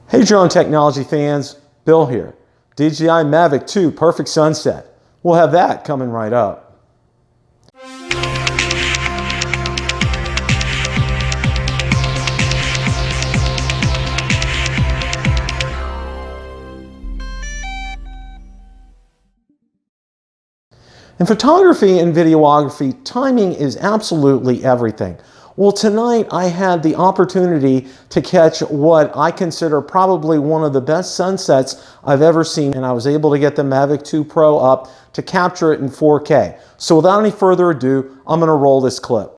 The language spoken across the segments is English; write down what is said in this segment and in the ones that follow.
Hey drone technology fans, Bill here. DJI Mavic 2 Perfect Sunset. We'll have that coming right up. In photography and videography, timing is absolutely everything. Well, tonight I had the opportunity to catch what I consider probably one of the best sunsets I've ever seen, and I was able to get the Mavic 2 Pro up to capture it in 4K. So without any further ado, I'm going to roll this clip.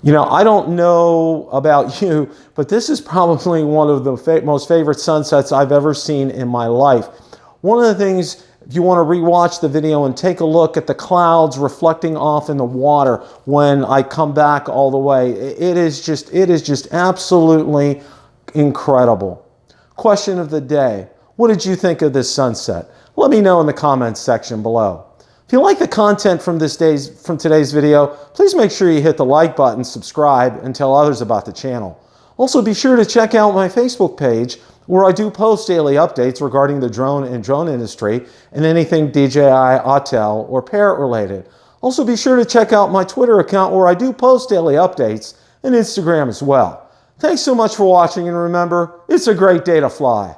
You know, I don't know about you, but this is probably one of the most favorite sunsets I've ever seen in my life. One of the things, if you want to rewatch the video and take a look at the clouds reflecting off in the water when I come back all the way, it is just absolutely incredible. Question of the day, what did you think of this sunset? Let me know in the comments section below. If you like the content from today's video, please make sure you hit the like button, subscribe, and tell others about the channel. Also, be sure to check out my Facebook page where I do post daily updates regarding the drone and drone industry and anything DJI, Autel, or Parrot related. Also, be sure to check out my Twitter account where I do post daily updates, and Instagram as well. Thanks so much for watching, and remember, it's a great day to fly.